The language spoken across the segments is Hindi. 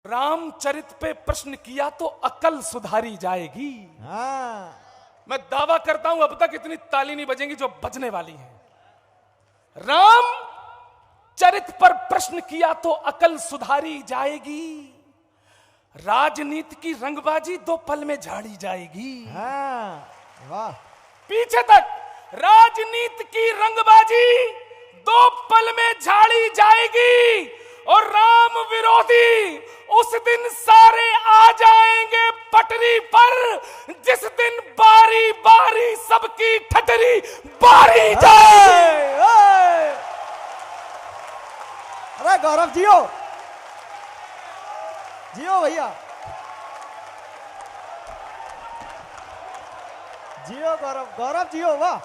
रामचरित पे प्रश्न किया तो अकल सुधारी जाएगी। हाँ। मैं दावा करता हूं अब तक इतनी ताली नहीं बजेंगी जो बजने वाली है। राम चरित पर प्रश्न किया तो अकल सुधारी जाएगी। राजनीति की रंगबाजी 2 पल में झाड़ी जाएगी। हाँ। वाह। पीछे तक राजनीति की रंगबाजी 2 पल में झाड़ी जाएगी और राम विरोधी उस दिन सारे आ जाएंगे पटरी पर, जिस दिन बारी बारी सबकी ठटरी बारी जाएगी। अरे गौरव जियो, जियो भैया, जियो गौरव, गौरव जियो। वाह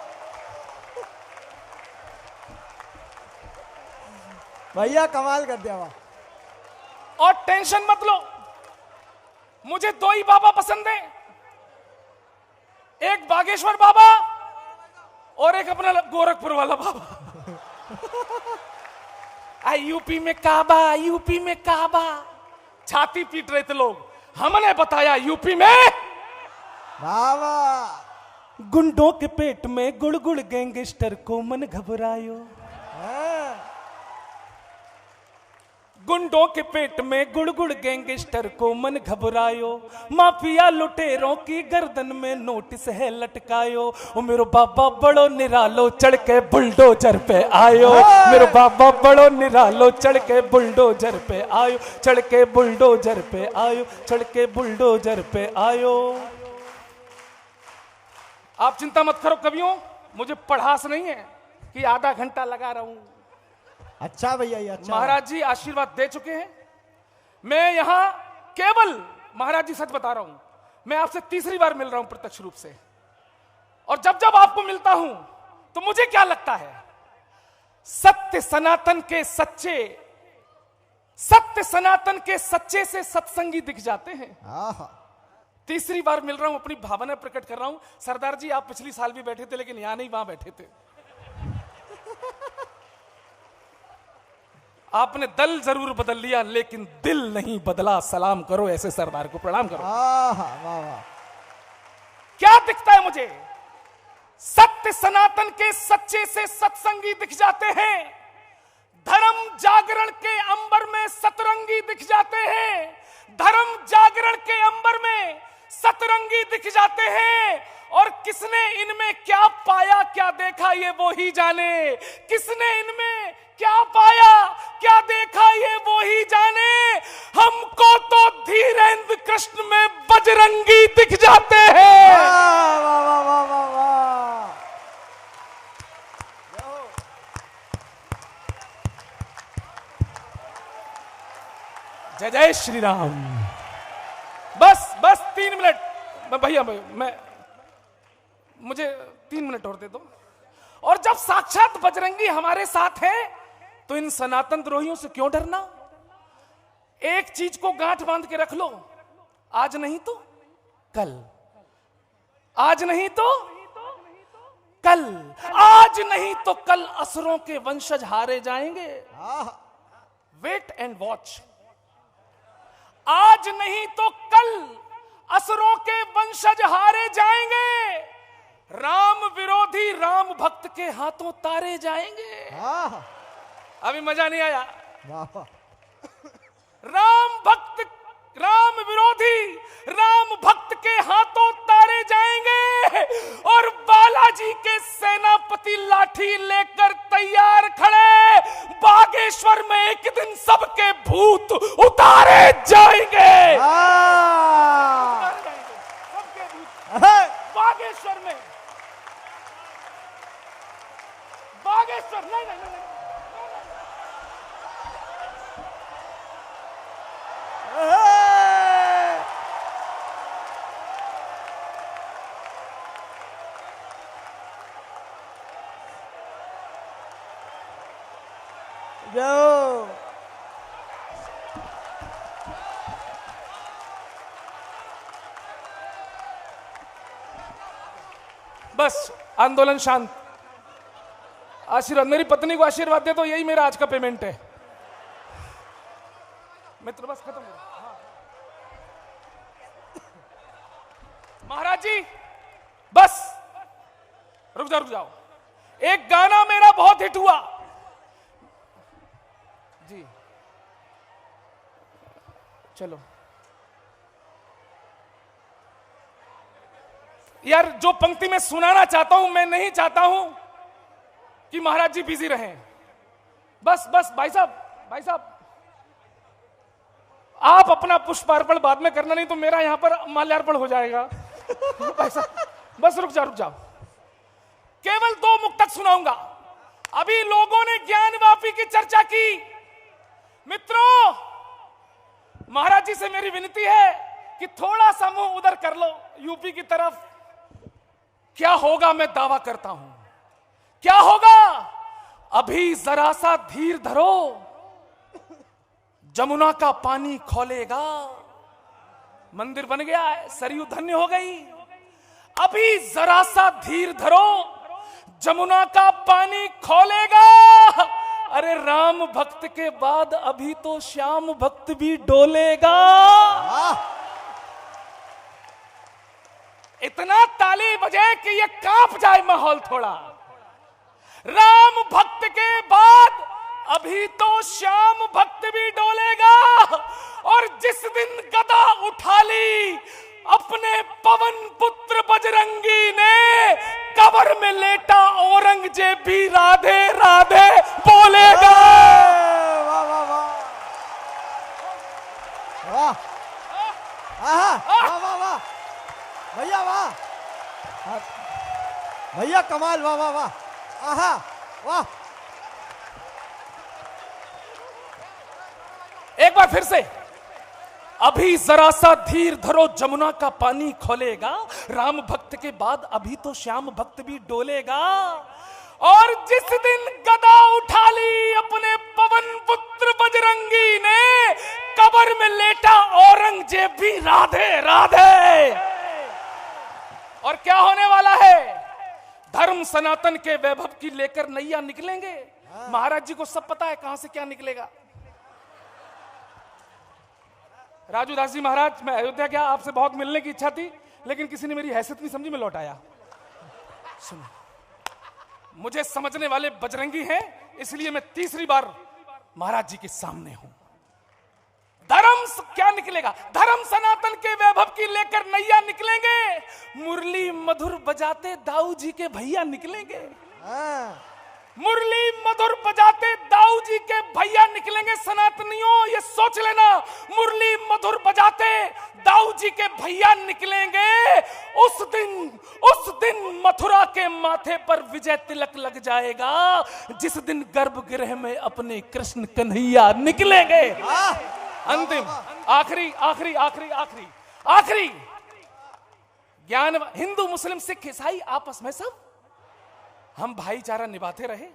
भैया कमाल कर दिया। वाह। और टेंशन मत लो, मुझे 2 ही बाबा पसंद है, एक बागेश्वर बाबा और एक अपना गोरखपुर वाला बाबा। यूपी में काबा, यूपी में काबा, छाती पीट रहे थे लोग। हमने बताया यूपी में बाबा। गुंडों के पेट में गुड़गुड़ गैंगस्टर को मन घबरायो। गुंडों के पेट में गुड़गुड़ गैंगस्टर को मन घबरायो। माफिया लुटेरों की गर्दन में नोटिस है लटकायो। ओ मेरो बाबा बड़ो निरालो चढ़ के बुलडोजर पे आयो। मेरो बाबा बड़ो निरालो चढ़ के बुलडोजर पे आयो। चढ़ के बुलडोजर पे आयो। चढ़ के बुलडोजर पे आयो। आप चिंता मत करो कवियों, मुझे पढ़ास नहीं है कि आधा घंटा लगा रहा हूं। अच्छा भैया, ये अच्छा। महाराज जी आशीर्वाद दे चुके हैं। मैं यहां केवल, महाराज जी सच बता रहा हूं, मैं आपसे तीसरी बार मिल रहा हूं प्रत्यक्ष रूप से, और जब जब आपको मिलता हूं तो मुझे क्या लगता है, सत्य सनातन के सच्चे, सत्य सनातन के सच्चे से सत्संगी दिख जाते हैं। तीसरी बार मिल रहा हूं, अपनी भावना प्रकट कर रहा हूं। सरदार जी आप पिछली साल भी बैठे थे, लेकिन यहां नहीं, वहां बैठे थे। आपने दल जरूर बदल लिया लेकिन दिल नहीं बदला। सलाम करो ऐसे सरदार को, प्रणाम करो। वाह। क्या दिखता है मुझे, सत्य सनातन के सच्चे से सत्संगी दिख जाते हैं। धर्म जागरण के अंबर में सतरंगी दिख जाते हैं। धर्म जागरण के अंबर में सतरंगी दिख जाते हैं। और किसने इनमें क्या पाया क्या देखा ये वो ही जाने। किसने इनमें क्या पाया क्या देखा ये वो ही जाने। हमको तो धीरेन्द्र कृष्ण में बजरंगी दिख जाते हैं। वाह वाह वाह वाह वाह। जय जय श्री राम। बस 3 मिनट भैया, मैं मुझे 3 मिनट और दे दो। और जब साक्षात बजरंगी हमारे साथ है तो इन सनातन द्रोहियों से क्यों डरना। एक चीज को गांठ बांध के रख लो, आज नहीं तो कल, आज नहीं तो कल, आज नहीं तो कल असुरों के वंशज हारे जाएंगे। Wait and watch. आज नहीं तो कल असुरों के वंशज हारे जाएंगे। राम विरोधी राम भक्त के हाथों तारे जाएंगे। अभी मजा नहीं आया। राम भक्त, राम विरोधी राम भक्त के हाथों तारे जाएंगे और बालाजी के सेनापति लाठी लेकर तैयार खड़े। बागेश्वर में एक दिन सबके भूत उतारे जाएंगे। सबके भूत बागेश्वर में। बागेश्वर नहीं। जो बस आंदोलन शांत। आशीर्वाद, मेरी पत्नी को आशीर्वाद दे दो, यही मेरा आज का पेमेंट है। मित्र बस खत्म हो। हाँ। महाराज जी बस रुक जाओ। एक गाना मेरा बहुत हिट हुआ जी, चलो यार, जो पंक्ति मैं सुनाना चाहता हूं, मैं नहीं चाहता हूं कि महाराज जी बिजी रहें। बस भाई साहब आप अपना पुष्पार्पण बाद में करना, नहीं तो मेरा यहां पर माल्यार्पण हो जाएगा। भाई साहब बस रुक जाओ। केवल 2 मुक्तक सुनाऊंगा। अभी लोगों ने ज्ञानवापी की चर्चा की। मित्रों, महाराज जी से मेरी विनती है कि थोड़ा सा मुंह उधर कर लो यूपी की तरफ। क्या होगा मैं दावा करता हूं, क्या होगा? अभी जरा सा धीर धरो, जमुना का पानी खोलेगा। मंदिर बन गया है, सरयू धन्य हो गई। अभी जरा सा धीर धरो, जमुना का पानी खोलेगा। अरे राम भक्त के बाद अभी तो श्याम भक्त भी डोलेगा। इतना ताली बजे कि ये कांप जाए माहौल थोड़ा। राम भक्त के बाद अभी तो श्याम भक्त भी डोलेगा। और जिस दिन गदा उठा ली अपने पवन पुत्र बजरंगी ने, कबर में लेटा औरंगजेब भी राधे राधे बोलेगा। वाह वाह वाह वाह वाह वाह वाह भैया, वाह भैया, कमाल, वाह वाह वाह, आहा वाह। एक बार फिर से, अभी जरा सा धीर धरो, जमुना का पानी खोलेगा। राम भक्त के बाद अभी तो श्याम भक्त भी डोलेगा। और जिस दिन गदा उठा ली अपने पवन पुत्र बजरंगी ने, कबर में लेटा औरंगजेब भी राधे राधे। और क्या होने वाला है? धर्म सनातन के वैभव की लेकर नैया निकलेंगे। महाराज जी को सब पता है कहां से क्या निकलेगा। राजू दास जी महाराज, मैं अयोध्या गया, आपसे बहुत मिलने की इच्छा थी, लेकिन किसी ने मेरी हैसियत नहीं समझी, मैं लौट आया। सुनो, मुझे समझने वाले बजरंगी हैं, इसलिए मैं तीसरी बार महाराज जी के सामने हूं। धर्म क्या निकलेगा? धर्म सनातन के वैभव की लेकर नैया निकलेंगे। मुरली मधुर बजाते दाऊ जी के भैया निकलेंगे। मुरली मधुर बजाते दाऊ जी के भैया निकलेंगे। सनातनियों ये सोच लेना, मुरली मधुर बजाते दाऊ जी के भैया निकलेंगे। उस दिन मथुरा के माथे पर विजय तिलक लग जाएगा, जिस दिन गर्भगृह में अपने कृष्ण कन्हैया निकलेंगे। अंतिम, आखिरी आखिरी आखिरी आखिरी आखिरी ज्ञान। हिंदू मुस्लिम सिख ईसाई आपस में सब हम भाईचारा निभाते रहे,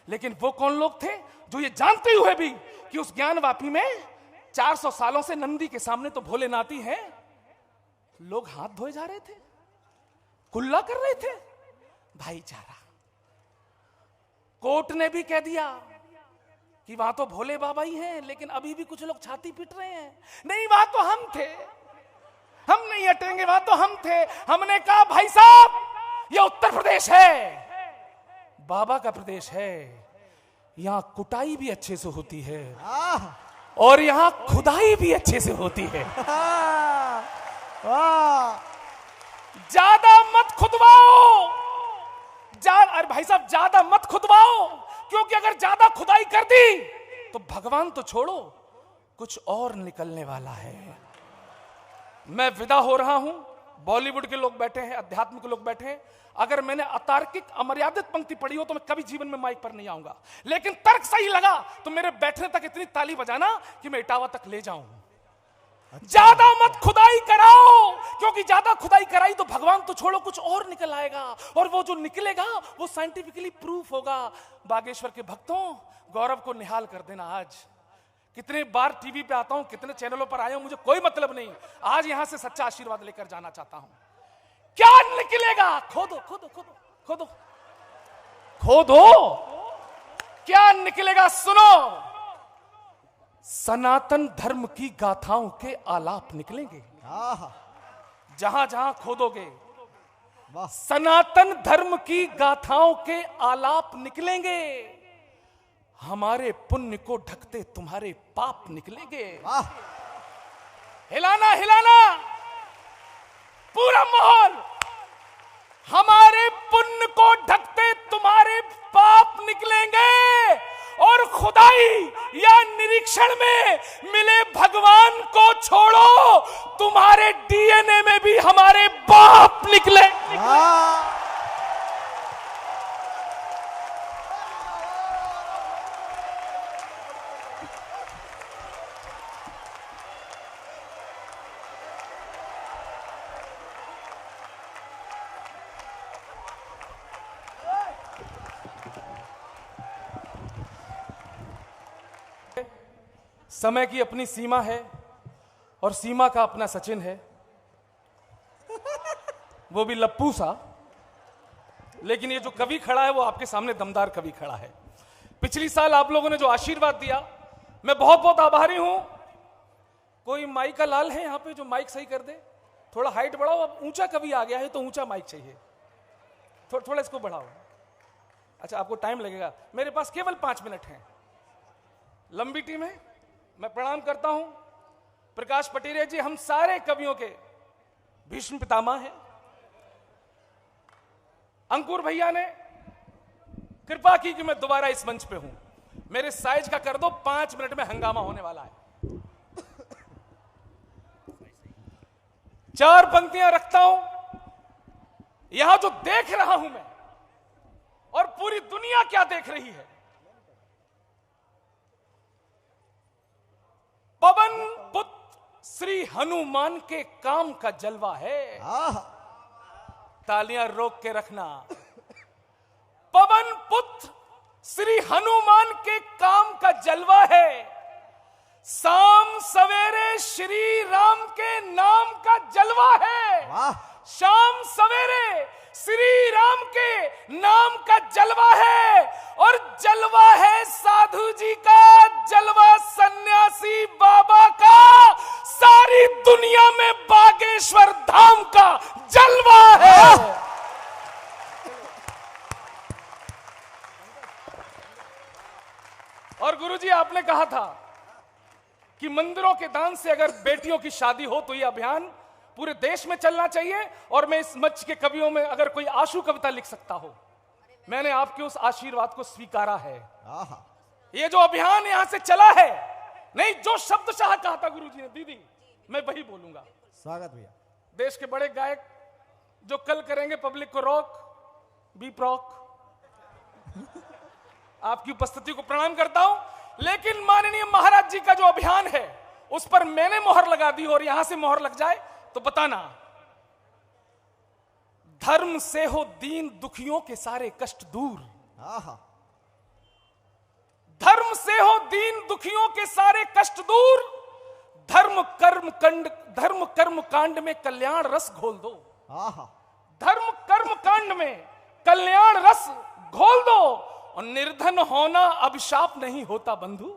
लेकिन वो कौन लोग थे जो ये जानते हुए भी कि उस ज्ञानवापी में 400 सालों से नंदी के सामने तो भोलेनाथी हैं, लोग हाथ धोए जा रहे थे, कुल्ला कर रहे थे। भाईचारा। कोर्ट ने भी कह दिया कि वहां तो भोले बाबा ही हैं, लेकिन अभी भी कुछ लोग छाती पीट रहे हैं, नहीं वहां तो हम थे, हम नहीं हटेंगे, वहां तो हम थे। हमने कहा भाई साहब ये उत्तर प्रदेश है, बाबा का प्रदेश है, यहां कुटाई भी अच्छे से होती है और यहां खुदाई भी अच्छे से होती है। ज्यादा मत खुदवाओ, अरे भाई साहब ज्यादा मत खुदवाओ, क्योंकि अगर ज्यादा खुदाई कर दी तो भगवान तो छोड़ो कुछ और निकलने वाला है। मैं विदा हो रहा हूं। बॉलीवुड के लोग बैठे हैं, अध्यात्म के लोग बैठे हैं। अगर मैंने अतार्किक अमर्यादित पंक्ति पढ़ी हो तो मैं कभी जीवन में माइक पर नहीं आऊंगा, लेकिन तर्क सही लगा तो मेरे बैठने तक इतनी ताली बजाना कि मैं इटावा तक ले जाऊं। ज्यादा मत खुदाई कराओ, क्योंकि ज्यादा खुदाई कराई तो भगवान तो छोड़ो कुछ और निकल आएगा, और वो जो निकलेगा वो साइंटिफिकली प्रूफ होगा। बागेश्वर के भक्तों, गौरव को निहाल कर देना। आज कितने बार टीवी पे आता हूं, कितने चैनलों पर आया हूं, मुझे कोई मतलब नहीं, आज यहां से सच्चा आशीर्वाद लेकर जाना चाहता हूं। क्या निकलेगा? खोदो खोदो खोदो खोदो खोदो, क्या निकलेगा? सुनो, सनातन धर्म की गाथाओं के आलाप निकलेंगे। जहां जहां खोदोगे वाह सनातन धर्म की गाथाओं के आलाप निकलेंगे। हमारे पुण्य को ढकते तुम्हारे पाप निकलेंगे। वाह हिलाना हिलाना पूरा माहौल। हमारे पुण्य को ढकते तुम्हारे पाप निकलेंगे और खुदाई या निरीक्षण में मिले भगवान को छोड़ो, तुम्हारे डीएनए में भी हमारे बाप निकले। वाह समय की अपनी सीमा है और सीमा का अपना सचिन है, वो भी लप्पू सा। लेकिन ये जो कवि खड़ा है वो आपके सामने दमदार कवि खड़ा है। पिछली साल आप लोगों ने जो आशीर्वाद दिया, मैं बहुत बहुत आभारी हूं। कोई माइक का लाल है यहां पे जो माइक सही कर दे? थोड़ा हाइट बढ़ाओ, अब ऊंचा कवि आ गया है तो ऊंचा माइक चाहिए। थोड़ा इसको बढ़ाओ। अच्छा आपको टाइम लगेगा, मेरे पास केवल 5 मिनट हैं। लंबी टीम है। मैं प्रणाम करता हूं प्रकाश पटेरिया जी, हम सारे कवियों के भीष्म पितामह हैं। अंकुर भैया ने कृपा की कि मैं दोबारा इस मंच पे हूं। मेरे साइज का कर दो, 5 मिनट में हंगामा होने वाला है। 4 पंक्तियां रखता हूं। यहां जो देख रहा हूं मैं और पूरी दुनिया क्या देख रही है, पवन पुत्र श्री हनुमान के काम का जलवा है। तालियां रोक के रखना। पवन पुत्र श्री हनुमान के काम का जलवा है। शाम सवेरे श्री राम के नाम का जलवा है। वाह शाम सवेरे श्री राम के नाम का जलवा है। और जलवा है साधु जी का, जलवा सन्यासी बाबा का, सारी दुनिया में बागेश्वर धाम का जलवा है। और गुरुजी आपने कहा था कि मंदिरों के दान से अगर बेटियों की शादी हो तो यह अभियान पूरे देश में चलना चाहिए। और मैं इस मंच के कवियों में अगर कोई आशु कविता लिख सकता हो, मैंने आपके उस आशीर्वाद को स्वीकारा है। ये जो अभियान यहां से चला है, नहीं जो शब्दशाह कहा था गुरुजी ने, दीदी मैं वही बोलूंगा। स्वागत भैया। देश के बड़े गायक जो कल करेंगे पब्लिक को रॉक बी प्रॉक, आपकी उपस्थिति को प्रणाम करता हूं। लेकिन माननीय महाराज जी का जो अभियान है उस पर मैंने मोहर लगा दी, और यहां से मोहर लग जाए तो बताना, धर्म से हो दीन दुखियों के सारे कष्ट दूर। धर्म से हो दीन दुखियों के सारे कष्ट दूर। धर्म कर्म कांड में कल्याण रस घोल दो। धर्म कर्म कांड में कल्याण रस घोल दो। और निर्धन होना अभिशाप नहीं होता बंधु।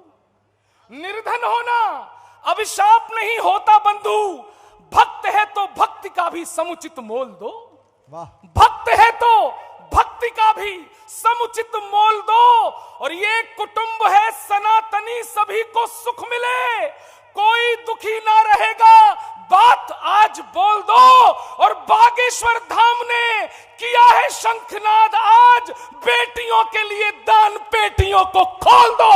निर्धन होना अभिशाप नहीं होता बंधु। भक्त है तो भक्ति का भी समुचित मोल दो। भक्त है तो भक्ति का भी समुचित मोल दो। और ये कुटुंब है सनातनी, सभी को सुख मिले, कोई दुखी ना रहेगा, बात आज बोल दो। और बागेश्वर धाम ने किया है शंखनाद, आज बेटियों के लिए दान पेटियों को खोल दो।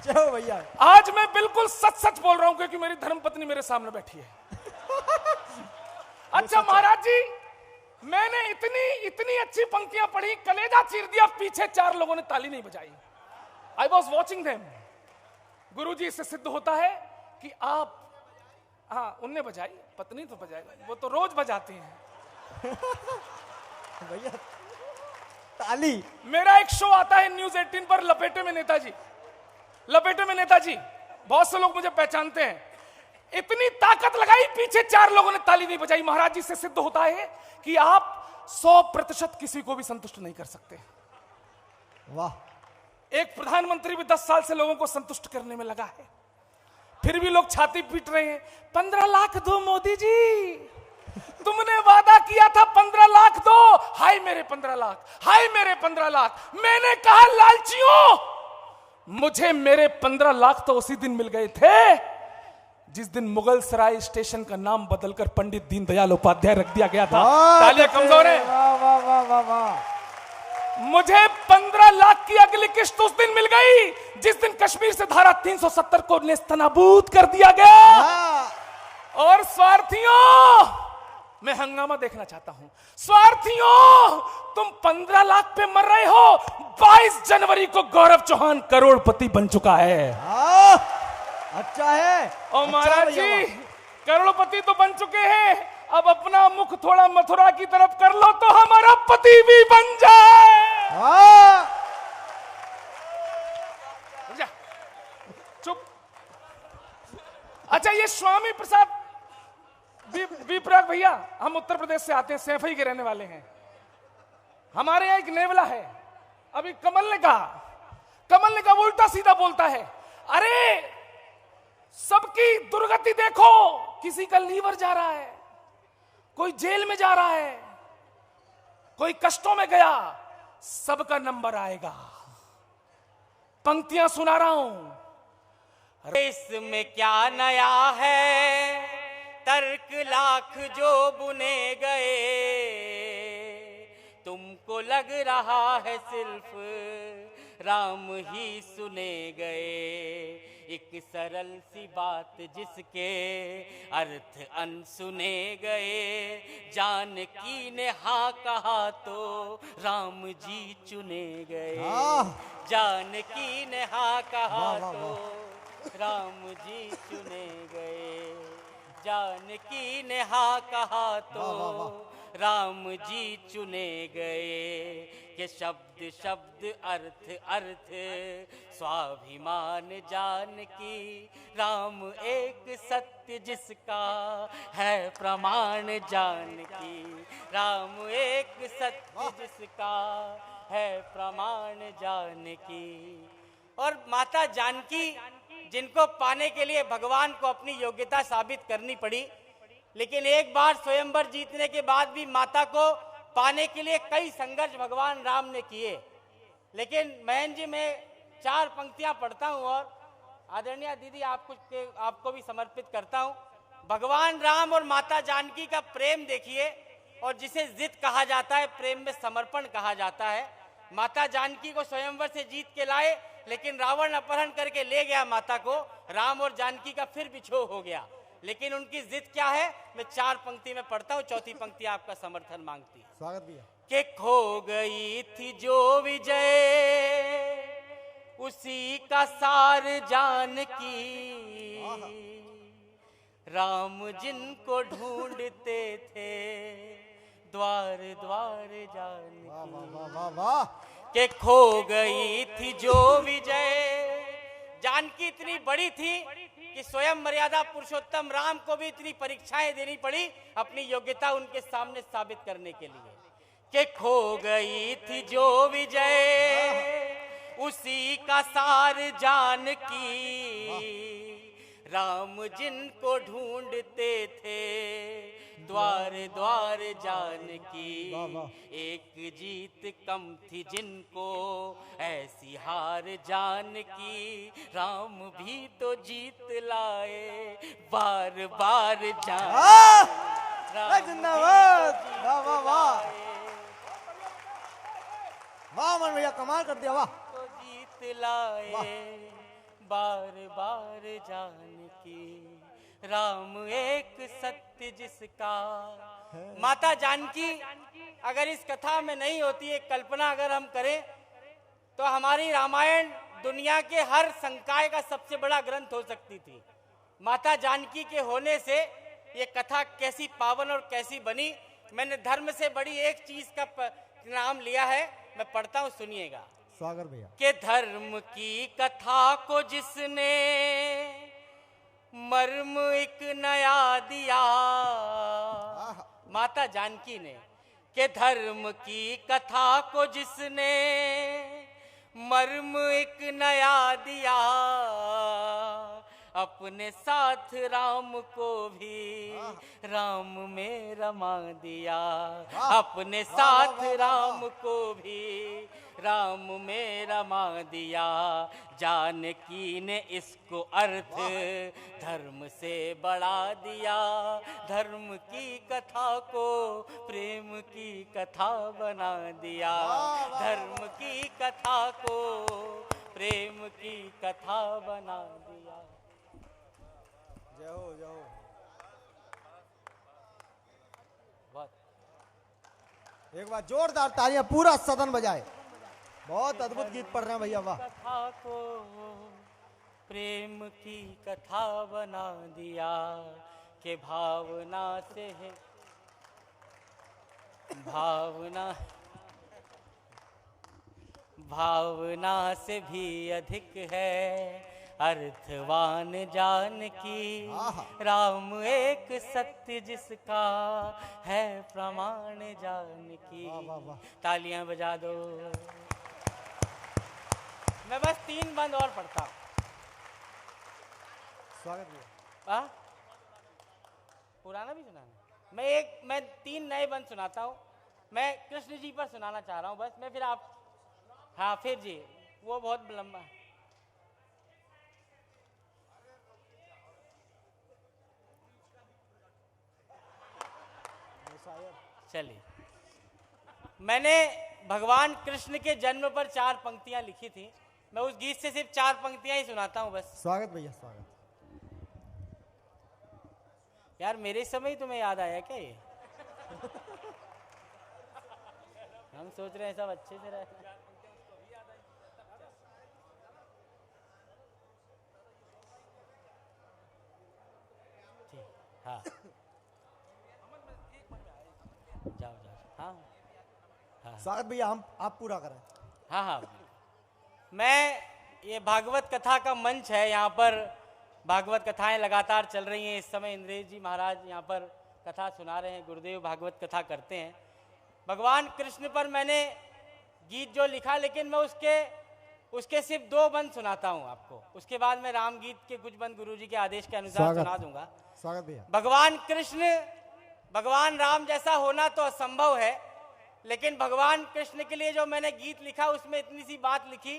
चलो भैया, आज मैं बिल्कुल सच सच बोल रहा हूं क्योंकि मेरी धर्मपत्नी मेरे सामने बैठी है। अच्छा महाराज जी, मैंने इतनी अच्छी पंक्तियां पढ़ी, कलेजा चीर दिया, पीछे 4 लोगों ने ताली नहीं बजाई। I was watching them. गुरु जी इससे सिद्ध होता है कि आप, हाँ उनने बजाई, पत्नी तो बजाएगा, वो तो रोज बजाती हैं। भैया ताली। मेरा एक शो आता है न्यूज 18 पर, लपेटे में नेताजी। लपेटे में नेताजी बहुत से लोग मुझे पहचानते हैं। इतनी ताकत लगाई, पीछे 4 लोगों ने ताली नहीं बजाई। महाराज जी से सिद्ध होता है कि आप 100% किसी को भी संतुष्ट नहीं कर सकते। वाह। एक प्रधानमंत्री भी 10 साल से लोगों को संतुष्ट करने में लगा है, फिर भी लोग छाती पीट रहे हैं। 15 लाख दो मोदी जी, तुमने वादा किया था 15 लाख दो। हाय मेरे 15 लाख, हाय मेरे 15 लाख। मैंने कहा लालचियों, मुझे मेरे 15 लाख तो उसी दिन मिल गए थे जिस दिन मुगल सराय स्टेशन का नाम बदलकर पंडित दीनदयाल उपाध्याय रख दिया गया था। तालियां कमजोर है। वाह वाह वाह वाह वाह। मुझे 15 लाख की अगली किश्त उस दिन मिल गई जिस दिन कश्मीर से धारा 370 को नेस्तनाबूद कर दिया गया। और स्वार्थियों, मैं हंगामा देखना चाहता हूं। स्वार्थियों, तुम 15 लाख पे मर रहे हो। 22 जनवरी को गौरव चौहान करोड़पति बन चुका है। अच्छा है। और महाराज जी करोड़पति तो बन चुके हैं, अब अपना मुख थोड़ा मथुरा की तरफ कर लो तो हमारा पति भी बन जाए। चुप। अच्छा, ये स्वामी प्रसाद विप्रयाग भैया, हम उत्तर प्रदेश से आते हैं, सैफई के रहने वाले हैं। हमारे यहां एक नेवला है, अभी कमल ने कहा उल्टा सीधा बोलता है। अरे सबकी दुर्गति देखो, किसी का लीवर जा रहा है, कोई जेल में जा रहा है, कोई कष्टों में गया, सबका नंबर आएगा। पंक्तियां सुना रहा हूं। इसमें क्या नया है, तर्क लाख जो बुने गए, तुमको लग रहा है सिर्फ राम ही सुने गए। एक सरल सी बात जिसके अर्थ अनसुने गए, जानकी ने हाँ कहा तो राम जी चुने गए। जानकी ने हाँ कहा तो राम जी चुने गए। जानकी ने हाँ कहा तो राम जी चुने गए। के शब्द शब्द अर्थ अर्थ स्वाभिमान जानकी, राम एक सत्य जिसका है प्रमाण जानकी। राम एक सत्य जिसका है प्रमाण जानकी। और माता जानकी जिनको पाने के लिए भगवान को अपनी योग्यता साबित करनी पड़ी, लेकिन एक बार स्वयंवर जीतने के बाद भी माता को पाने के लिए कई संघर्ष भगवान राम ने किए। लेकिन बहन जी, मैं 4 पंक्तियां पढ़ता हूं और आदरणीय दीदी आपको भी समर्पित करता हूं। भगवान राम और माता जानकी का प्रेम देखिए, और जिसे जिद कहा जाता है, प्रेम में समर्पण कहा जाता है। माता जानकी को स्वयंवर से जीत के लाए, लेकिन रावण अपहरण करके ले गया माता को। राम और जानकी का फिर बिछोह हो गया, लेकिन उनकी जिद क्या है, मैं 4 पंक्ति में पढ़ता हूँ। 4थी पंक्ति आपका समर्थन मांगती है। स्वागत भैया। के खो गई थी जो विजय, उसी का सार जानकी, राम जिनको ढूंढते थे द्वार द्वार जानकी। वाह वाह वाह। के खो गई थी जो विजय। जानकी इतनी बड़ी थी कि स्वयं मर्यादा पुरुषोत्तम राम को भी इतनी परीक्षाएं देनी पड़ी अपनी योग्यता उनके सामने साबित करने के लिए। कि खो गई थी जो विजय, उसी का सार जानकी, राम जिनको ढूंढते थे द्वार द्वार जानकी। एक जीत कम थी जिनको ऐसी हार जानकी, राम भी तो जीत लाए बार बार जिंदाबाद। वाह वाह वाह वाह मन भैया, कमाल कर दिया। वाह। तो जीत लाए बार बार जानकी, राम एक सत्य जिसका। माता जानकी अगर इस कथा में नहीं होती, एक कल्पना अगर हम करें, तो हमारी रामायण दुनिया के हर संकाय का सबसे बड़ा ग्रंथ हो सकती थी। माता जानकी के होने से ये कथा कैसी पावन और कैसी बनी। मैंने धर्म से बड़ी एक चीज का नाम लिया है, मैं पढ़ता हूं, सुनिएगा। स्वागत भैया। के धर्म की कथा को जिसने मर्म एक नया दिया, माता जानकी ने, के धर्म की कथा को जिसने मर्म एक नया दिया, अपने साथ राम को भी राम में रमा दिया, अपने साथ राम को भी राम में रमा दिया। जानकी ने इसको अर्थ धर्म से बढ़ा दिया, धर्म की कथा को प्रेम की कथा बना दिया, धर्म की कथा को प्रेम की कथा बना दिया। जय हो जय हो। एक बार जोरदार तालियां, पूरा सदन बजाए। बहुत अद्भुत गीत पढ़ रहे हैं भैया, वाह। कथा को प्रेम की कथा बना दिया, के भावना से है भावना से भी अधिक है अर्थवान जानकी, राम एक सत्य जिसका है प्रमाण जानकी। तालियां बजा दो। मैं बस 3 बंद और पढ़ता। स्वागत भैया। पुराना भी सुनाना। मैं 3 नए बंद सुनाता हूँ। मैं कृष्ण जी पर सुनाना चाह रहा हूँ बस। मैं फिर आप, हाँ फिर जी, वो बहुत लंबा है। चलिए, मैंने भगवान कृष्ण के जन्म पर 4 पंक्तियां लिखी थी। मैं उस गीत से सिर्फ 4 पंक्तियां ही सुनाता हूं बस। स्वागत भैया, स्वागत। यार मेरे समय ही तुम्हें याद आया क्या ये? हम सोच रहे हैं सब अच्छे से रहे। हाँ जाओ जाओ। हाँ हाँ स्वागत भैया, हम आप पूरा करें। हाँ हाँ। मैं, ये भागवत कथा का मंच है, यहाँ पर भागवत कथाएं लगातार चल रही हैं। इस समय इंद्रेश जी महाराज यहाँ पर कथा सुना रहे हैं, गुरुदेव भागवत कथा करते हैं। भगवान कृष्ण पर मैंने गीत जो लिखा, लेकिन मैं उसके सिर्फ 2 बंद सुनाता हूँ आपको। उसके बाद मैं राम गीत के कुछ बंद गुरुजी के आदेश के अनुसार सुना दूंगा। स्वागत भैया। भगवान कृष्ण, भगवान राम जैसा होना तो असंभव है, लेकिन भगवान कृष्ण के लिए जो मैंने गीत लिखा उसमें इतनी सी बात लिखी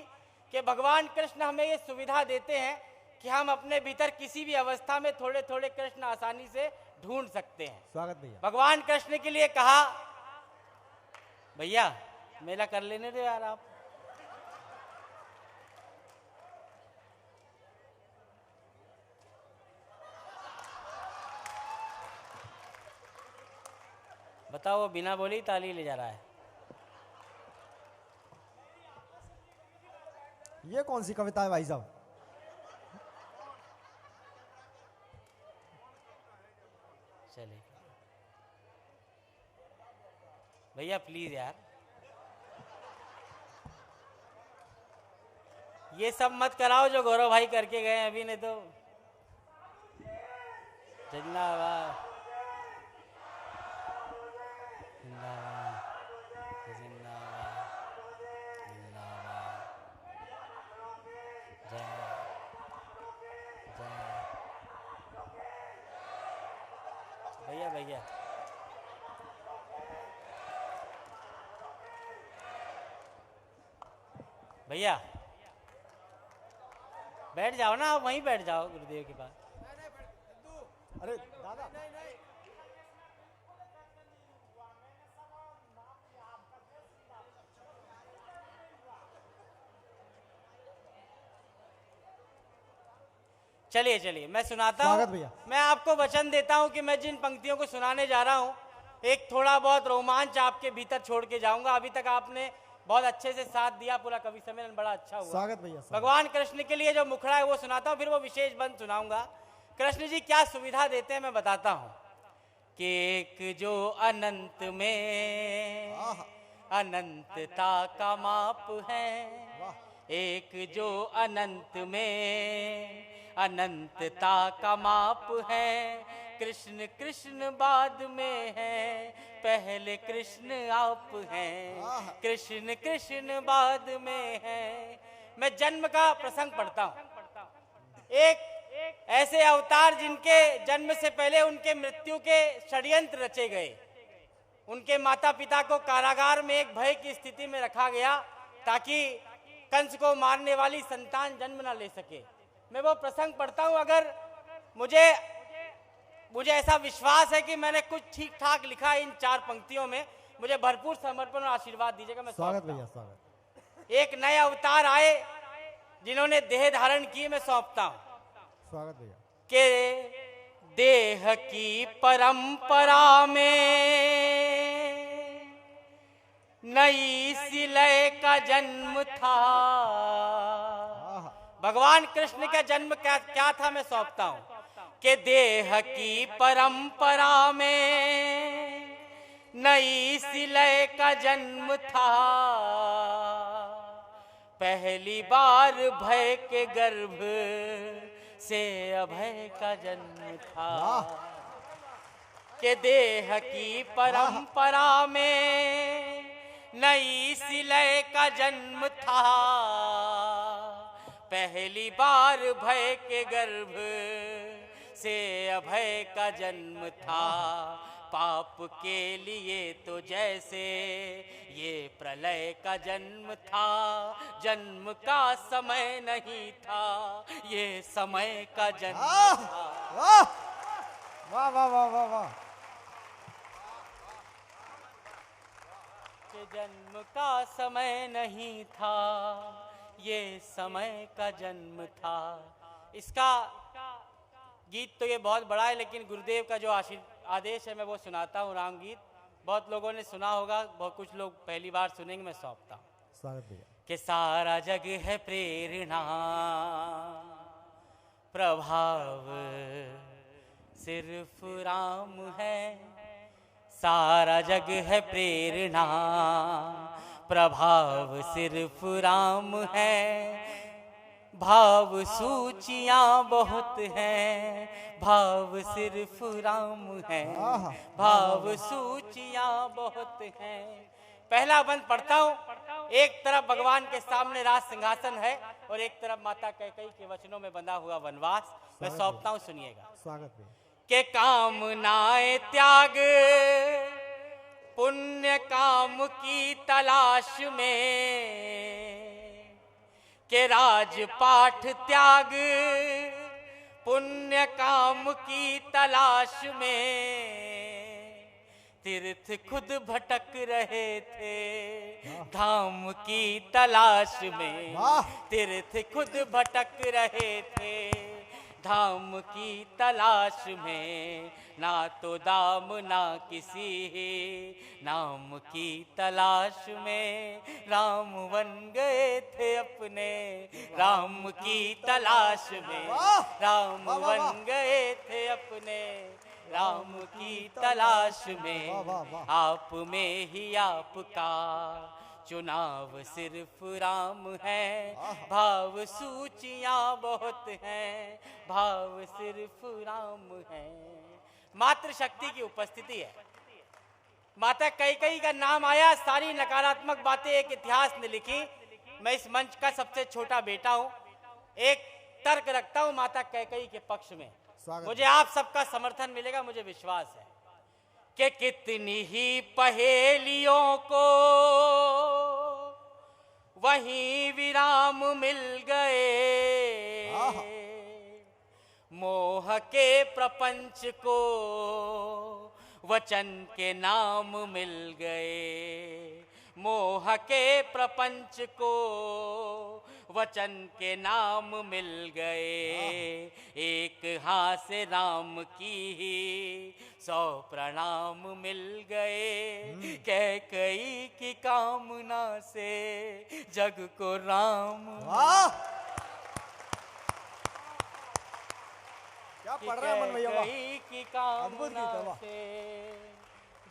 कि भगवान कृष्ण हमें ये सुविधा देते हैं कि हम अपने भीतर किसी भी अवस्था में थोड़े थोड़े कृष्ण आसानी से ढूंढ सकते हैं। स्वागत भैया। भगवान कृष्ण के लिए कहा, भैया मेला कर लेने दो यार आप। बताओ, वो बिना बोले ही ताली ले जा रहा है। ये कौन सी कविता है भाई साहब? चलिए भैया प्लीज यार, ये सब मत कराओ जो गौरव भाई करके गए अभी, नहीं तो जिंदाबाद जिंदाबाद जिंदाबाद जिंदाबाद। जय जय भैया भैया। भैया बैठ जाओ ना, आप वहीं बैठ जाओ गुरुदेव के पास। अरे दादा, चलिए चलिए मैं सुनाता हूँ। स्वागत भैया। मैं आपको वचन देता हूँ कि मैं जिन पंक्तियों को सुनाने जा रहा हूँ, एक थोड़ा बहुत रोमांच आपके भीतर छोड़ के जाऊंगा। अभी तक आपने बहुत अच्छे से साथ दिया, पूरा कवि सम्मेलन बड़ा अच्छा हुआ। स्वागत भैया। भगवान कृष्ण के लिए जो मुखड़ा है वो सुनाता हूँ, फिर वो विशेष बंद सुनाऊंगा। कृष्ण जी क्या सुविधा देते हैं मैं बताता हूँ कि एक जो अनंत में अनंतता का माप है, एक जो अनंत में अनंतता का माप है। कृष्ण कृष्ण बाद में है, पहले कृष्ण आप हैं। कृष्ण कृष्ण बाद में है। मैं जन्म का प्रसंग पढ़ता हूँ। एक ऐसे अवतार जिनके जन्म से पहले उनके मृत्यु के षड्यंत्र रचे गए। उनके माता पिता को कारागार में एक भय की स्थिति में रखा गया ताकि कंस को मारने वाली संतान जन्म ना ले सके। मैं वो प्रसंग पढ़ता हूं। अगर मुझे ऐसा विश्वास है कि मैंने कुछ ठीक ठाक लिखा इन 4 पंक्तियों में, मुझे भरपूर समर्पण और आशीर्वाद दीजिएगा। मैं स्वागत भैया, स्वागत। एक नए अवतार आए जिन्होंने देह धारण की, मैं सौंपता हूं। स्वागत भैया। के देह की परंपरा में नई सिलय का जन्म था। भगवान कृष्ण का जन्म क्या था, मैं सौंपता हूं। कि देह की परंपरा में नई सिलय का जन्म था। पहली बार भय के गर्भ से अभय का जन्म था। कि देह की परंपरा में नई सिलय का जन्म था। पहली बार भय के गर्भ से अभय का जन्म था। पाप के लिए तो जैसे ये प्रलय का जन्म था। जन्म का समय नहीं था, ये समय का जन्म था। वाह वाह वाह वाह वाह वाह। जन्म का समय नहीं था, ये समय का जन्म था। इसका गीत तो ये बहुत बड़ा है, लेकिन गुरुदेव का जो आदेश है मैं वो सुनाता हूँ। राम गीत बहुत लोगों ने सुना होगा, बहुत कुछ लोग पहली बार सुनेंगे, मैं सौंपता हूँ। स्वागत भैया। कि सारा जग है प्रेरणा, प्रभाव सिर्फ राम है। सारा जग है प्रेरणा, प्रभाव सिर्फ राम है। भाव सूचियां बहुत हैं, भाव सिर्फ राम है। भाव सूचियां बहुत हैं। पहला बंद पढ़ता हूं। एक तरफ भगवान के सामने राज सिंहासन है और एक तरफ माता कैकेयी के वचनों में बंधा हुआ वनवास। मैं सौंपता हूं, सुनिएगा। स्वागत है। के कामनाएं त्याग पुण्य काम की तलाश में। के राजपाठ त्याग पुण्य काम की तलाश में। तीर्थ खुद भटक रहे थे धाम की तलाश में। तीर्थ खुद भटक रहे थे धाम की तलाश में। ना तो दाम ना किसी नाम की तलाश में। राम बन गए थे अपने राम की तलाश में। राम बन गए थे अपने राम की तलाश में। आप में ही आपका चुनाव सिर्फ राम है। भाव सूचियां बहुत हैं, भाव सिर्फ राम है। मातृ शक्ति की उपस्थिति है। माता कैकेयी का नाम आया, सारी नकारात्मक बातें एक इतिहास ने लिखी। मैं इस मंच का सबसे छोटा बेटा हूं, एक तर्क रखता हूं माता कैकेयी के पक्ष में। मुझे आप सबका समर्थन मिलेगा, मुझे विश्वास है कि कितनी ही पहेलियों को वहीं विराम मिल गए। मोह के प्रपंच को वचन के नाम मिल गए। मोह के प्रपंच को वचन के नाम मिल गए। एक हाथ से राम की ही 100 प्रणाम मिल गए। कैकेयी की कामना से जग को राम। क्या पढ़ रहे हैं मन भैया? कैकेयी की कामना से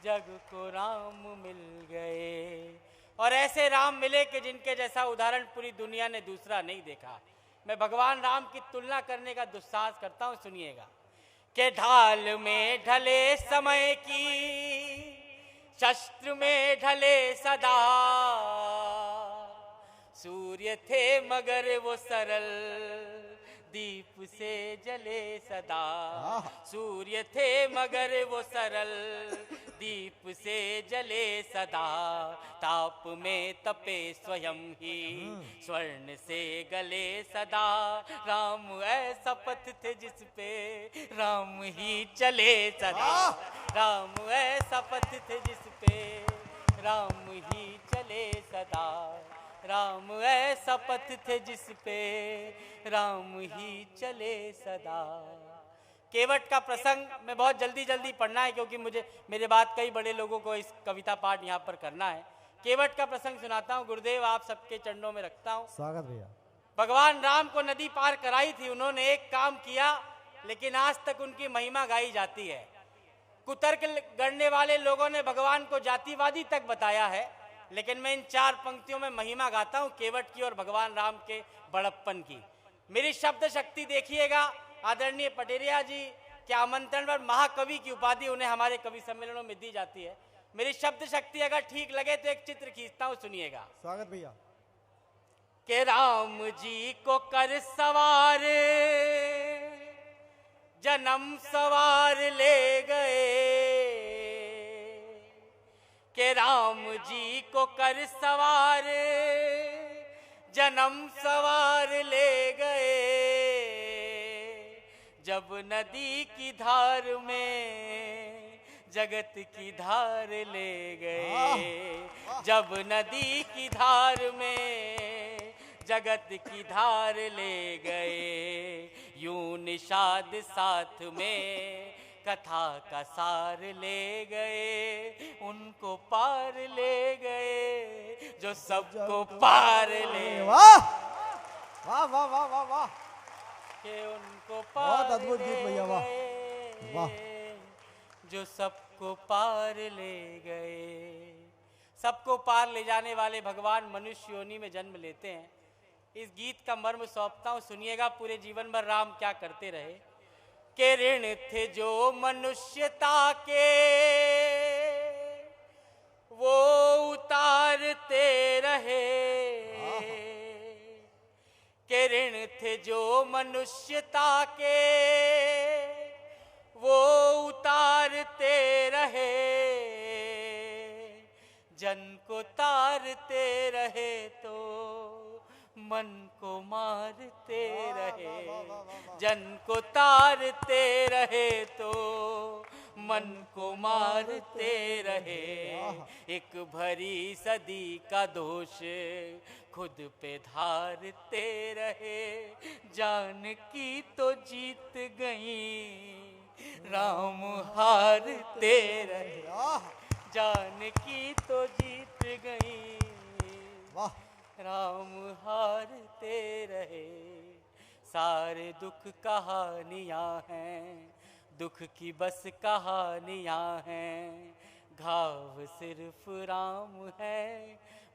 जग को राम मिल गए। और ऐसे राम मिले कि जिनके जैसा उदाहरण पूरी दुनिया ने दूसरा नहीं देखा। मैं भगवान राम की तुलना करने का दुस्साहस करता हूं, सुनिएगा। के ढाल में ढले समय की, शस्त्र में ढले सदा, सूर्य थे मगर वो सरल, दीप से जले सदा। सूर्य थे मगर वो सरल, दीप से जले सदा। ताप में तपे स्वयं ही, स्वर्ण से गले सदा। राम ऐसा पथ थे जिस पे राम ही चले सदा। राम ऐसा पथ थे जिस पे राम ही चले सदा। राम ऐसा पथ थे जिस पे राम ही चले सदा। केवट का प्रसंग मैं बहुत जल्दी पढ़ना है, क्योंकि मुझे मेरे बाद कई बड़े लोगों को इस कविता पाठ यहाँ पर करना है। केवट का प्रसंग सुनाता हूँ, गुरुदेव आप सबके चरणों में रखता हूँ। स्वागत भैया। भगवान राम को नदी पार कराई थी, उन्होंने एक काम किया, लेकिन आज तक उनकी महिमा गाई जाती है। कुतर्क गढ़ने वाले लोगों ने भगवान को जातिवादी तक बताया है, लेकिन मैं इन 4 पंक्तियों में महिमा गाता हूं केवट की और भगवान राम के बड़प्पन की। मेरी शब्द शक्ति देखिएगा। आदरणीय पटेरिया जी के आमंत्रण पर महाकवि की उपाधि उन्हें हमारे कवि सम्मेलनों में दी जाती है। मेरी शब्द शक्ति अगर ठीक लगे तो एक चित्र खींचता हूं, सुनिएगा। स्वागत भैया। के राम जी को कर सवार, जन्म सवार ले गए। के राम जी को कर सवार, जन्म सवार ले गए। जब नदी की धार में जगत की धार ले गए। जब नदी की धार में जगत की धार ले गए। यूं निषाद साथ में कथा का सार ले गए। उनको पार ले गए जो सबको पार ले। वाह वाह वाह वाह वाह वाह, के उनको पार बहुत अद्भुत गीत भैया। वाह वाह, जो सबको पार ले गए। सबको पार ले जाने वाले भगवान मनुष्य योनि में जन्म लेते हैं। इस गीत का मर्म सौंपता हूं, सुनिएगा। पूरे जीवन भर राम क्या करते रहे। के ऋण थे जो मनुष्यता के, वो उतारते रहे। के ऋण थे जो मनुष्यता के, वो उतारते रहे। जन को तारते रहे तो मन को मारते रहे। जन को तारते रहे तो मन को मारते रहे। एक भरी सदी का दोष खुद पे धारते रहे। जानकी तो जीत गई, राम हारते रहे। जानकी तो जीत गई, राम हारते रहे। सारे दुख कहानियाँ हैं, दुख की बस कहानियाँ हैं। घाव सिर्फ राम है,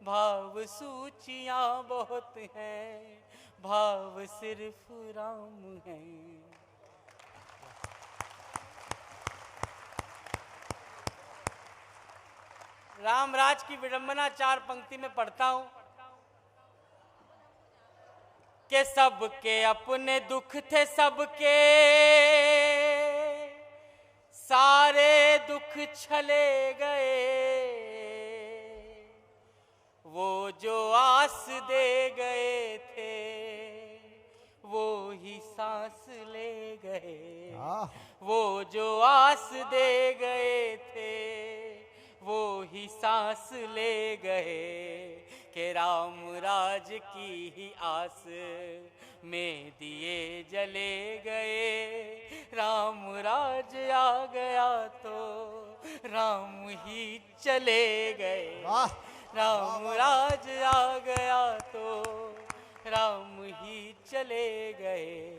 भाव सूचियाँ बहुत हैं। भाव सिर्फ राम है। रामराज की विडंबना 4 पंक्ति में पढ़ता हूं कि सबके अपने दुख थे, सबके सारे दुख छले गए। वो जो आस दे गए थे, वो ही सांस ले गए। वो जो आस दे गए थे, वो ही सांस ले गए। के राम राज की ही आस में दिए जले गए। राम राज आ गया तो राम ही चले गए। राम राज आ गया तो राम ही चले गए।